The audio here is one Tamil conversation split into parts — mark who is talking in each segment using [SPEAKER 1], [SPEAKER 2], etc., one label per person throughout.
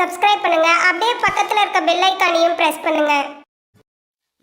[SPEAKER 1] சப்ஸ்கிரைப் பண்ணுங்க. அப்படியே பக்கத்துல இருக்க பெல் ஐகானையும் பிரஸ் பண்ணுங்க.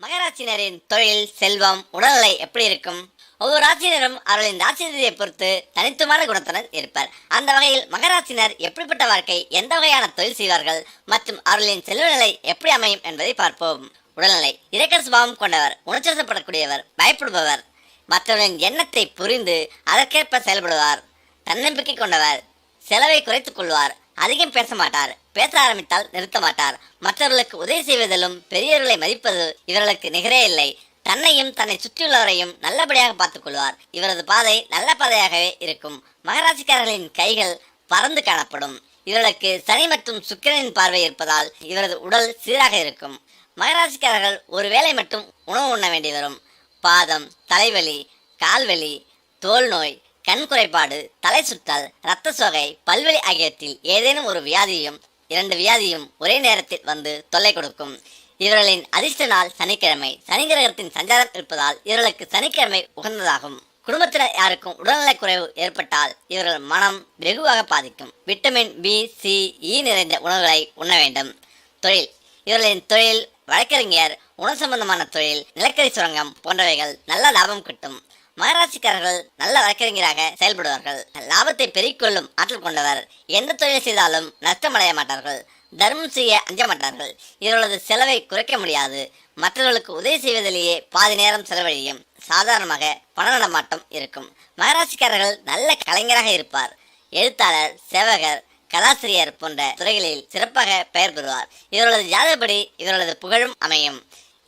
[SPEAKER 2] மகராசினரின் தொழில், செல்வம், உடல்நிலை எப்படி இருக்கும்? ஒவ்வொரு ராசினரும் அவர்களின் ராசியை பொறுத்து தனித்துவமான குணத்துடன் இருப்பார். அந்த வகையில் மகராசினர் எப்படிப்பட்ட வாழ்க்கை, எந்த வகையான தொழில் செய்வார்கள் மற்றும் அவர்களின் செல்வ நிலை எப்படி அமையும் என்பதை பார்ப்போம். உடல்நிலை: இரக்க சுபாவம் கொண்டவர், உணர்ச்சிவசப்படக்கூடியவர், பயப்படுபவர், மற்றவர்களின் எண்ணத்தை புரிந்து அதற்கேற்ப செயல்படுவார், தன்னம்பிக்கை கொண்டவர், செலவை குறைத்துக் கொள்வார், அதிகம் பேச மாட்டார், பேச ஆரம்பித்தால் நிறுத்த மாட்டார், மற்றவர்களுக்கு உதவி செய்வதிலும் பெரியவர்களை மதிப்பது இவர்களுக்கு நிகரே இல்லை. தன்னையும் தன்னை சுற்றியுள்ளவரையும் நல்லபடியாக பார்த்துக் கொள்வார். இவரது பாதை நல்ல பாதையாகவே இருக்கும். மகராசிக்காரர்களின் கைகள் பறந்து காணப்படும். இவர்களுக்கு சனி மற்றும் சுக்கிரனின் பார்வை இருப்பதால் இவரது உடல் சீராக இருக்கும். மகராசிக்காரர்கள் ஒரு வேளை மட்டும் உணவு உண்ண வேண்டி வரும். பாதம், தலைவலி, கால்வலி, தோல் நோய், கண் குறைபாடு, தலை சுற்றல், இரத்த சோகை, பல்வலி ஆகியவற்றில் ஏதேனும் ஒரு வியாதியும் 2 வியாதியும் ஒரே நேரத்தில் வந்து தொல்லை கொடுக்கும். இவர்களின் அதிர்ஷ்ட நாள் சனிக்கிழமை. சனி கிரகத்தின் சஞ்சாரம் இருப்பதால் இவர்களுக்கு சனிக்கிழமை உகந்ததாகும். குடும்பத்தினர் யாருக்கும் உடல்நலக் குறைவு ஏற்பட்டால் இவர்கள் மனம் வெகுவாக பாதிக்கும். விட்டமின் பி, சி, இ நிறைந்த உணவுகளை உண்ண வேண்டும். தொழில்: இவர்களின் தொழில் வழக்கறிஞர், உணவு சம்பந்தமான தொழில், நிலக்கரி சுரங்கம் போன்றவைகள் நல்ல லாபம் கிட்டும். மகராசிக்காரர்கள் நல்ல வழக்கறிஞராக செயல்படுவார்கள். லாபத்தை பெருக்கிக்கொள்ளும் ஆற்றல் கொண்டவர். எந்த தொழில் செய்தாலும் நஷ்டமடைய மாட்டார்கள். தர்மம் செய்ய அஞ்ச மாட்டார்கள். இவர்களது செலவை குறைக்க முடியாது. மற்றவர்களுக்கு உதவி செய்வதிலேயே பாதி நேரம் செலவழியும். சாதாரணமாக பண நடமாட்டம் இருக்கும். மகராசிக்காரர்கள் நல்ல கலைஞராக இருப்பார். எழுத்தாளர், சேவகர், கலாசிரியர் போன்ற துறைகளில் சிறப்பாக பெயர் பெறுவார். இவர்களது ஜாதகப்படி இவர்களது புகழும் அமையும்.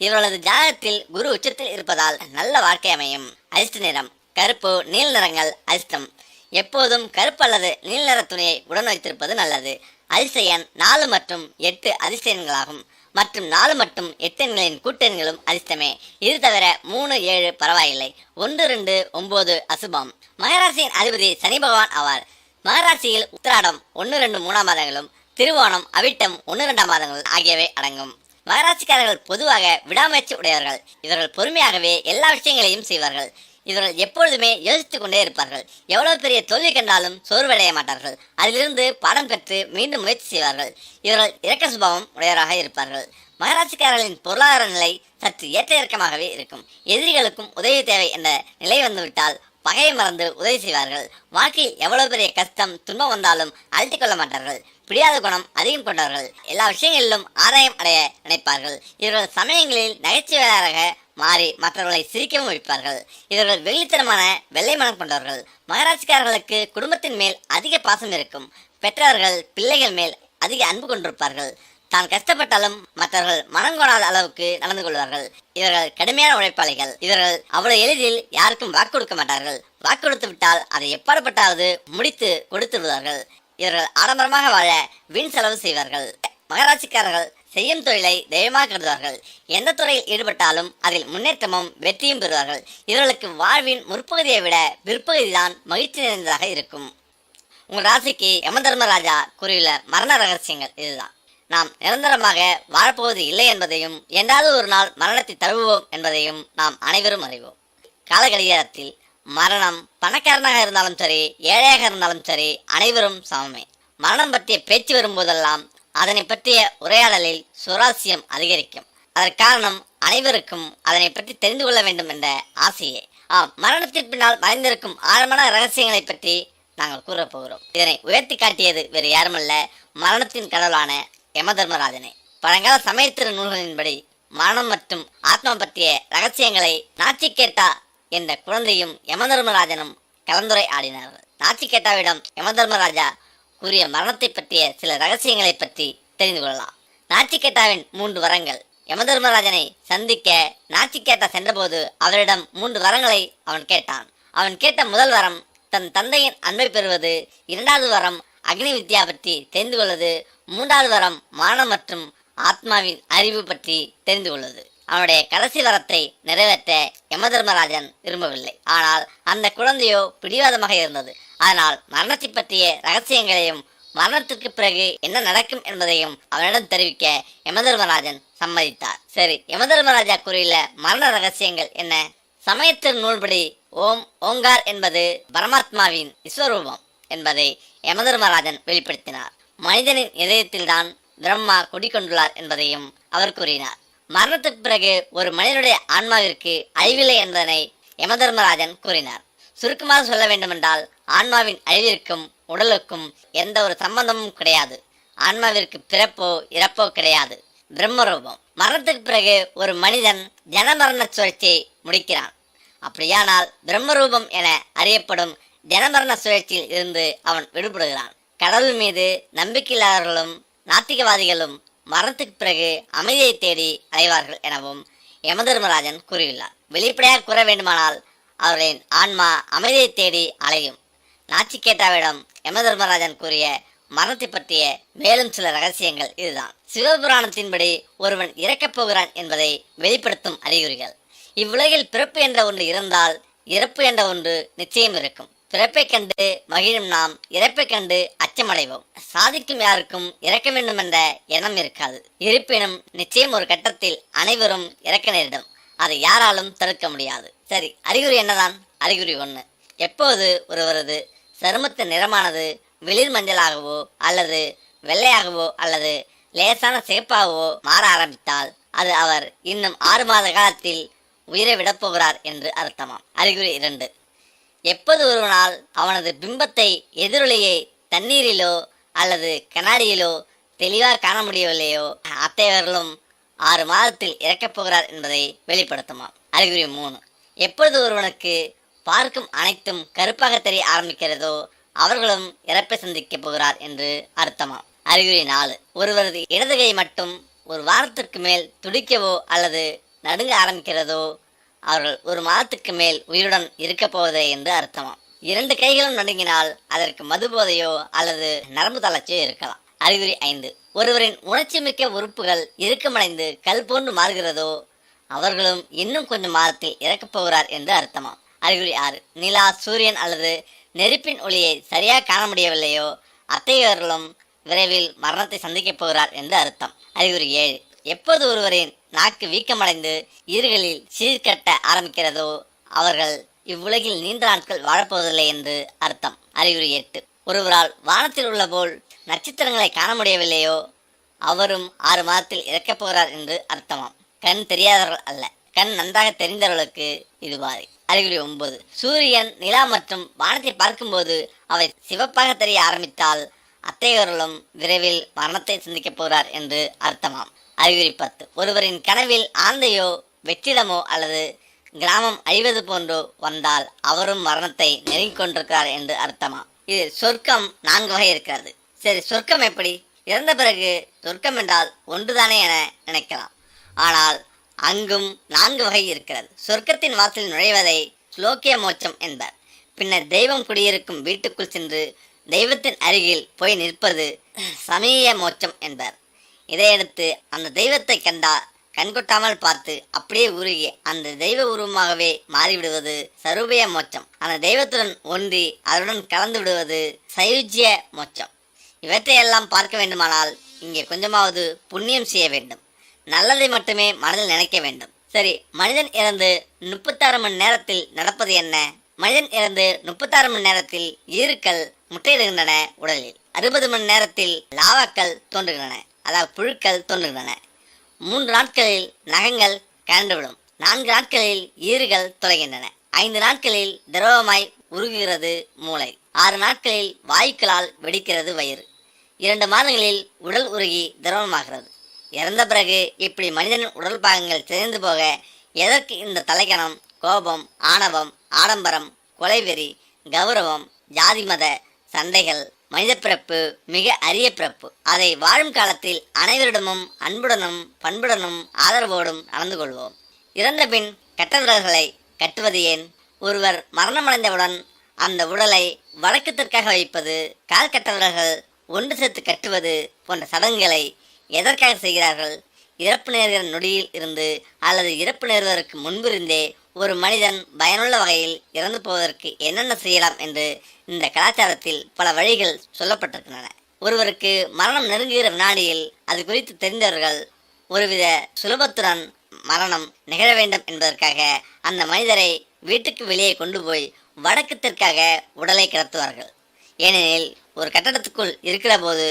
[SPEAKER 2] இவர்களது ஜாதகத்தில் குரு உச்சத்தில் இருப்பதால் நல்ல வாழ்க்கை அமையும். அதிர்ஷ்ட நிறம்: கருப்பு, நீல நிறங்கள் அதிர்ஷ்டம். எப்போதும் கருப்பு அல்லது நீல நிற துணியை உடன் வைத்திருப்பது நல்லது. அதிர்ஷ்ட எண் 4 மற்றும் 8 அதிர்ஷ்ட எண்களாகும். மற்றும் 4 மற்றும் 8 எண்களின் கூட்டெண்களும் அதிர்ஷ்டமே. இது தவிர 3, 7 பரவாயில்லை. 1, 2, 9 அசுபம். மகராசியின் அதிபதி சனி பகவான் ஆவார். மகராசியில் உத்திராடம் 1, 2, 3 மாதங்களும், திருவோணம், அவிட்டம் 1, 2 மாதங்கள் ஆகியவை அடங்கும். மகராசிக்காரர்கள் பொதுவாக விடாமுயற்சி உடையவர்கள். இவர்கள் பொறுமையாகவே எல்லா விஷயங்களையும் செய்வார்கள். இவர்கள் எப்பொழுதுமே யோசித்துக் கொண்டே இருப்பார்கள். எவ்வளவு பெரிய தோல்வி கண்டாலும் சோர்வடைய மாட்டார்கள். அதிலிருந்து பாடம் பெற்று மீண்டும் முயற்சி செய்வார்கள். இவர்கள் இரக்க சுபாவம் உடையவராக இருப்பார்கள். மகராசிக்காரர்களின் பொருளாதார நிலை சற்று ஏற்ற இறக்கமாகவே இருக்கும். எதிரிகளுக்கும் உதவி தேவை என்ற நிலை வந்துவிட்டால் பகையை மறந்து உதவி செய்வார்கள். வாழ்க்கையில் எவ்வளவு பெரிய கஷ்டம், துன்பம் வந்தாலும் அழுத்திக் கொள்ள மாட்டார்கள். பிடியாத குணம் அதிகம் கொண்டவர்கள். எல்லா விஷயங்களிலும் ஆதாயம் அடைய நினைப்பார்கள். இவர்கள் சமயங்களில் நகைச்சுவையாளராக மாறி மற்றவர்களை சிரிக்கவும் வைப்பார்கள். இவர்கள் வெள்ளித்தனமான வெள்ளை மனம் கொண்டவர்கள். மகராசிக்காரர்களுக்கு குடும்பத்தின் மேல் அதிக பாசம் இருக்கும். பெற்றவர்கள் பிள்ளைகள் மேல் அதிக அன்பு கொண்டிருப்பார்கள். தான் கஷ்டப்பட்டாலும் மற்றவர்கள் மனங்கொணாத அளவுக்கு நடந்து கொள்வார்கள். இவர்கள் கடுமையான உழைப்பாளிகள். இவர்கள் அவ்வளவு எளிதில் யாருக்கும் வாக்கு கொடுக்க மாட்டார்கள். வாக்கு கொடுத்து விட்டால் அதை எப்பாடுபட்டாவது முடித்து கொடுத்து விடுவார்கள். இவர்கள் ஆடம்பரமாக வாழ வீண் செலவு செய்வார்கள். மகராசிக்காரர்கள் செய்யும் தொழிலை தெய்வமாக கருதுவார்கள். எந்த துறையில் ஈடுபட்டாலும் அதில் முன்னேற்றமும் வெற்றியும் பெறுவார்கள். இவர்களுக்கு வாழ்வின் முற்பகுதியை விட பிற்பகுதிதான் மகிழ்ச்சி நிறைந்ததாக இருக்கும். உங்கள் ராசிக்கு யமதர்மராஜா கூறியுள்ள மரண ரகசியங்கள் இதுதான். நாம் நிரந்தரமாக வாழப்போவது இல்லை என்பதையும், என்றாவது ஒரு நாள் மரணத்தை தழுவுவோம் என்பதையும் நாம் அனைவரும் அறிவோம். காலகடிகாரத்தில் மரணம் பணக்காரனாக இருந்தாலும் சரி, ஏழையாக இருந்தாலும் சரி, அனைவரும் சமமே. மரணம் பற்றிய பேச்சு வரும்போதெல்லாம் அதனை பற்றிய உரையாடலில் சுவாரஸ்யம் அதிகரிக்கும். அதற்கு காரணம் அனைவருக்கும் அதனை பற்றி தெரிந்து கொள்ள வேண்டும் என்ற ஆசையே. மரணத்திற்கு பின்னால் மறைந்திருக்கும் ஆழமான ரகசியங்களை பற்றி நாங்கள் கூறப்போகிறோம். இதனை உயர்த்தி காட்டியது வேறு யாருமல்ல, மரணத்தின் கடவுளான யமதர்மராஜனே. பழங்கால சமயத்திரு நூல்களின்படி மரணம் மற்றும் ஆத்மா பற்றிய ரகசியங்களை நாச்சிகேட்டா என்ற குழந்தையும் யமதர்மராஜனும் கலந்துரை ஆடினார்கள். நாச்சிகேட்டாவிடம் யமதர்மராஜா கூறிய மரணத்தை பற்றிய சில ரகசியங்களை பற்றி தெரிந்து கொள்ளலாம். நாச்சிகேட்டாவின் 3 வரங்கள். யமதர்மராஜனை சந்திக்க நாச்சிகேட்டா சென்றபோது அவரிடம் 3 வரங்களை அவன் கேட்டான். அவன் கேட்ட முதல் வரம் தன் தந்தையின் அன்பை பெறுவது, 2வது வரம் அக்னி வித்யா பற்றி தெரிந்து கொள்வது, 3வது வரம் மரணம் மற்றும் ஆத்மாவின் அறிவு பற்றி தெரிந்து கொள்வது. அவனுடைய கடைசி வரத்தை நிறைவேற்ற யமதர்மராஜன் விரும்பவில்லை. ஆனால் அந்த குழந்தையோ பிடிவாதமாக இருந்தது. அதனால் மரணத்தை பற்றிய ரகசியங்களையும் மரணத்திற்கு பிறகு என்ன நடக்கும் என்பதையும் அவனிடம் தெரிவிக்க யமதர்மராஜன் சம்மதித்தார். சரி, யமதர்மராஜா கூறியுள்ள மரண ரகசியங்கள் என்ன? சமயத்தின் நூல்படி ஓங்கார் என்பது பரமாத்மாவின் விஸ்வரூபம் என்பதை யமதர்மராஜன் வெளிப்படுத்தினார். மனிதனின் இதயத்தில்தான் பிரம்மா குடிக்கொண்டுள்ளார் என்பதையும் அவர் கூறினார். மரணத்துக்கு பிறகு ஒரு மனிதனுடைய ஆன்மாவிற்கு அழிவில்லை என்பதனை யமதர்மராஜன் கூறினார். சுருக்கமாக சொல்ல வேண்டுமென்றால் ஆன்மாவின் அழிவிற்கும் உடலுக்கும் எந்த ஒரு சம்பந்தமும் கிடையாது. ஆன்மாவிற்கு பிறப்போ இறப்போ கிடையாது. பிரம்மரூபம். மரணத்துக்கு பிறகு ஒரு மனிதன் ஜனமரண சுழற்சியை முடிக்கிறான். அப்படியானால் பிரம்மரூபம் என அறியப்படும் ஜனமரண சுழற்சியில் இருந்து அவன் விடுபடுகிறான். கடவுள் மீது நம்பிக்கையில்லாதவர்களும் நாத்திகவாதிகளும் மரணத்துக்கு பிறகு அமைதியை தேடி அடைவார்கள் எனவும் யமதர்மராஜன் கூறியுள்ளார். வெளிப்படையாக கூற வேண்டுமானால் அவர்களின் ஆன்மா அமைதியை தேடி அலையும். நாச்சிகேட்டாவிடம் யமதர்மராஜன் கூறிய மரணத்தை பற்றிய மேலும் சில ரகசியங்கள் இதுதான். சிவபுராணத்தின்படி ஒருவன் இறக்கப் போகிறான் என்பதை வெளிப்படுத்தும் அறிகுறிகள். இவ்வுலகில் பிறப்பு என்ற ஒன்று இருந்தால் இறப்பு என்ற ஒன்று நிச்சயம் இருக்கும். பிறப்பை கண்டு மகிழும் நாம் இறப்பை கண்டு அச்சமடைவோம். சாதிக்கும் யாருக்கும் இறக்க வேண்டும் என்ற எண்ணம் இருக்காது. இருப்பினும் நிச்சயம் ஒரு கட்டத்தில் அனைவரும் இறக்க நேரிடும். அதை யாராலும் தடுக்க முடியாது. சரி, அறிகுறி என்னதான்? அறிகுறி 1. எப்போது ஒருவரது சருமத்தின் நிறமானது வெளிர் மஞ்சளாகவோ அல்லது வெள்ளையாகவோ அல்லது லேசான சிகப்பாகவோ மாற ஆரம்பித்தால் அது அவர் இன்னும் 6 மாத காலத்தில் உயிரை விடப்போகிறார் என்று அர்த்தமாம். அறிகுறி 2. எப்போது ஒருவனால் அவனது பிம்பத்தை எதிரொலியை தண்ணீரிலோ அல்லது கண்ணாடியிலோ தெளிவாக காண முடியவில்லையோ அத்தகையவர்களும் 6 மாதத்தில் இறக்கப் போகிறார் என்பதை வெளிப்படுத்துமாம். அறிகுறி 3. எப்பொழுது ஒருவனுக்கு பார்க்கும் அனைத்தும் கருப்பாக தெரிய ஆரம்பிக்கிறதோ அவர்களும் இறப்பை சந்திக்கப் போகிறார் என்று அர்த்தமாம். அறிகுறி 4. ஒருவரது இடது கை மட்டும் ஒரு வாரத்திற்கு மேல் துடிக்கவோ அல்லது நடுங்க ஆரம்பிக்கிறதோ அவர்கள் 1 மாதத்துக்கு மேல் உயிருடன் இருக்க போவதே என்று அர்த்தமாம். 2 கைகளும் நடுங்கினால் அதற்கு மது போதையோ அல்லது நரம்பு தளர்ச்சியோ இருக்கலாம். அறிகுறி 5. ஒருவரின் உணர்ச்சி மிக்க உறுப்புகள் இறுக்கமடைந்து கல் போன்று மாறுகிறதோ அவர்களும் இன்னும் கொஞ்சம் மாதத்தில் இறக்கப் போகிறார் என்று அர்த்தமாம். அறிகுறி 6. நிலா, சூரியன் அல்லது நெருப்பின் ஒளியை சரியாக காண முடியவில்லையோ அத்தகையவர்களும் விரைவில் மரணத்தை சந்திக்கப் போகிறார் என்று அர்த்தம். அறிகுறி 7. எப்போது ஒருவரின் நாக்கு வீக்கமடைந்து ஈறுகளில் சீர்கட்ட ஆரம்பிக்கிறதோ அவர்கள் இவ்வுலகில் நீண்ட நாட்கள் வாழப்போவதில்லை என்று அர்த்தம். அறிகுறி 8. ஒருவரால் வானத்தில் உள்ள போல் நட்சத்திரங்களை காண முடியவில்லையோ அவரும் 6 மாதத்தில் இறக்கப் போகிறார் என்று அர்த்தமாம். கண் தெரியாதவர்கள் அல்ல, கண் நன்றாக தெரிந்தவர்களுக்கு இது பாரி. அறிகுறி 9. சூரியன், நிலா மற்றும் வானத்தை பார்க்கும்போது அவை சிவப்பாக தெரிய ஆரம்பித்தால் அத்தகையவர்களும் விரைவில் மரணத்தை சந்திக்கப் போகிறார் என்று அர்த்தமாம். அறிகுறி 10. ஒருவரின் கனவில் ஆந்தையோ வெற்றிடமோ அல்லது கிராமம் அழிவது போன்றோ வந்தால் அவரும் மரணத்தை நெருங்கிக் கொண்டிருக்கிறார் என்று அர்த்தமா. இது சொர்க்கம் 4 வகை இருக்கிறது. சரி, சொர்க்கம் எப்படி? இறந்த பிறகு சொர்க்கம் என்றால் ஒன்றுதானே என நினைக்கலாம். ஆனால் அங்கும் 4 வகை இருக்கிறது. சொர்க்கத்தின் வாசலில் நுழைவதை ஸ்லோக்கிய மோட்சம் என்பர். பின்னர் தெய்வம் குடியிருக்கும் வீட்டுக்குள் சென்று தெய்வத்தின் அருகில் போய் நிற்பது சமீய மோட்சம் என்பர். இதையடுத்து அந்த தெய்வத்தை கண்கொட்டாமல் பார்த்து அப்படியே உருகி அந்த தெய்வ உருவமாகவே மாறிவிடுவது சரூபிய மோட்சம். அந்த தெய்வத்துடன் ஒன்றி அதனுடன் கலந்து விடுவது சயுஜ்ய மோட்சம். இவற்றையெல்லாம் பார்க்க வேண்டுமானால் இங்கே கொஞ்சமாவது புண்ணியம் செய்ய வேண்டும். நல்லதை மட்டுமே மனதில் நினைக்க வேண்டும். சரி, மனிதன் இறந்து 36 மணி நேரத்தில் நடப்பது என்ன? மனிதன் இறந்து 36 மணி நேரத்தில் ஈருக்கள் முட்டையிடுகின்றன. உடலில் 60 மணி நேரத்தில் லாவாக்கள் தோன்றுகின்றன, அதாவது புழுக்கள் தோன்றுகின்றன. 3 நாட்களில் நகங்கள் கரண்டுவிடும். 4 நாட்களில் ஈறுகள் தொலைகின்றன. 5 நாட்களில் திரவமாய் உருகுகிறது மூளை. 6 நாட்களில் வாயுக்களால் வெடிக்கிறது வயிறு. 2 மாதங்களில் உடல் உருகி திரவமாகிறது. இறந்த பிறகு இப்படி மனிதனின் உடல் பாகங்கள் சிதைந்து போக எதற்கு இந்த தலைக்கணம், கோபம், ஆணவம், ஆடம்பரம், கொலைவெறி, கௌரவம், ஜாதி மத சண்டைகள்? மனித பிறப்பு மிக அரிய பிறப்பு. அதை வாழும் காலத்தில் அனைவரிடமும் அன்புடனும் பண்புடனும் ஆதரவோடும் நடந்து கொள்வோம். இறந்த பின் கட்ட விரல்களை கட்டுவது ஏன்? ஒருவர் மரணமடைந்தவுடன் அந்த உடலை வழக்கத்திற்காக வைப்பது, கால் கட்ட விரல்கள் ஒன்று சேர்த்து கட்டுவது போன்ற சடங்குகளை எதற்காக செய்கிறார்கள்? இறப்பு நேர்கிற நொடியில் இருந்து அல்லது இறப்பு நேர்வதற்கு முன்பிருந்தே ஒரு மனிதன் பயனுள்ள வகையில் இறந்து போவதற்கு என்னென்ன செய்யலாம் என்று இந்த கலாச்சாரத்தில் பல வழிகள் சொல்லப்பட்டிருக்கின்றன. ஒருவருக்கு மரணம் நெருங்குகிற வினாடியில் அது குறித்து தெரிந்தவர்கள் ஒருவித சுலபத்துடன் மரணம் நிகழ வேண்டும் என்பதற்காக அந்த மனிதரை வீட்டுக்கு வெளியே கொண்டு போய் வடக்கு தெற்காக உடலை கிடத்துவார்கள். ஏனெனில் ஒரு கட்டடத்துக்குள் இருக்கிற போது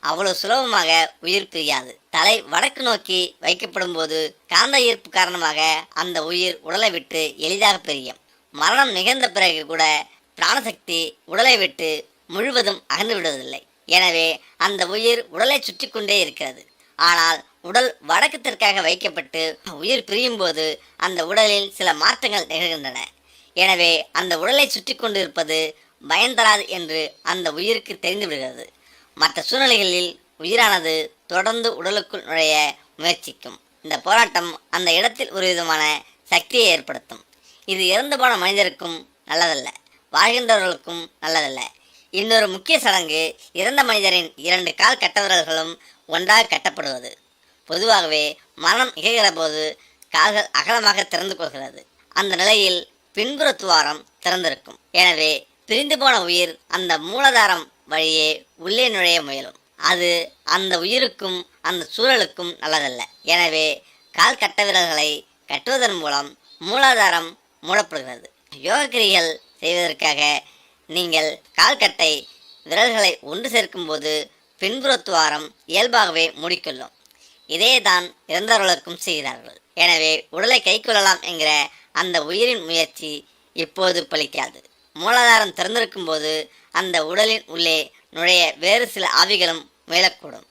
[SPEAKER 2] அவ்வளவு சுலபமாக உயிர் பிரியாது. தலை வடக்கு நோக்கி வைக்கப்படும் போது காந்த ஈர்ப்பு காரணமாக அந்த உயிர் உடலை விட்டு எளிதாக பிரியும். மரணம் நிகழ்ந்த பிறகு கூட பிராணசக்தி உடலை விட்டு முழுவதும் அகன்று விடுவதில்லை. எனவே அந்த உயிர் உடலை சுற்றி கொண்டே இருக்கிறது. ஆனால் உடல் வடக்கு தெற்காக வைக்கப்பட்டு உயிர் பிரியும் போது அந்த உடலில் சில மாற்றங்கள் நிகழ்கின்றன. எனவே அந்த உடலை சுற்றி கொண்டு இருப்பது பயன்தராது என்று அந்த உயிருக்கு தெரிந்து விடுகிறது. மற்ற சூழ்நிலைகளில் உயிரானது தொடர்ந்து உடலுக்குள் நுழைய முயற்சிக்கும். இந்த போராட்டம் அந்த இடத்தில் ஒரு விதமான சக்தியை ஏற்படுத்தும். இது இறந்து போன மனிதருக்கும் நல்லதல்ல, வாழ்கின்றவர்களுக்கும் நல்லதல்ல. இன்னொரு முக்கிய சடங்கு இறந்த மனிதரின் 2 கால் கட்டவிரல்களும் ஒன்றாக கட்டப்படுவது. பொதுவாகவே மரணம் நிகழ்கிற போது கால்கள் அகலமாக திறந்து கொள்கிறது. அந்த நிலையில் பின்புற துவாரம் திறந்திருக்கும். எனவே பிரிந்து போன உயிர் அந்த மூலாதாரம் வழியே உள்ளே நுழைய முயலும். அது அந்த உயிருக்கும் அந்த சூழலுக்கும் நல்லதல்ல. எனவே கால் கட்டவிரல்களை கட்டுவதன் மூலம் மூலாதாரம் மூடப்படுகிறது. யோகக்கிரிகள் செய்வதற்காக நீங்கள் கால்கட்டை விரல்களை ஒன்று சேர்க்கும் போது பின்புற துவாரம் இயல்பாகவே மூடிக்கொள்ளும். இதே தான் இறந்தவர்களுக்கும் செய்கிறார்கள். எனவே உடலை கை கொள்ளலாம் என்கிற அந்த உயிரின் முயற்சி இப்போது பலிக்காது. மூலாதாரம் திறந்திருக்கும் போது அந்த உடலின் உள்ளே நுழைய வேறு சில ஆவிகளும் முயலக்கூடும்.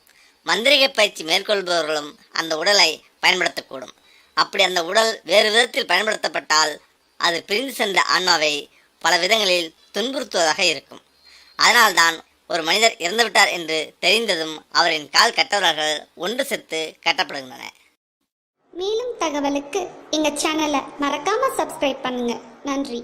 [SPEAKER 2] மந்திரிக பயிற்சி மேற்கொள்பவர்களும் அந்த உடலை பயன்படுத்தக்கூடும். அப்படி அந்த உடல் வேறு விதத்தில் பயன்படுத்தப்பட்டால் அது பிரிந்து சென்ற ஆன்மாவை பல விதங்களில் துன்புறுத்துவதாக இருக்கும். அதனால்தான் ஒரு மனிதர் இறந்துவிட்டார் என்று தெரிந்ததும் அவரின் கால் கட்டவர்கள் ஒன்று சேர்த்து கட்டப்படுகின்றன.
[SPEAKER 1] மேலும் தகவலுக்கு எங்கள் சேனலை மறக்காமல் சப்ஸ்கிரைப் பண்ணுங்கள். நன்றி.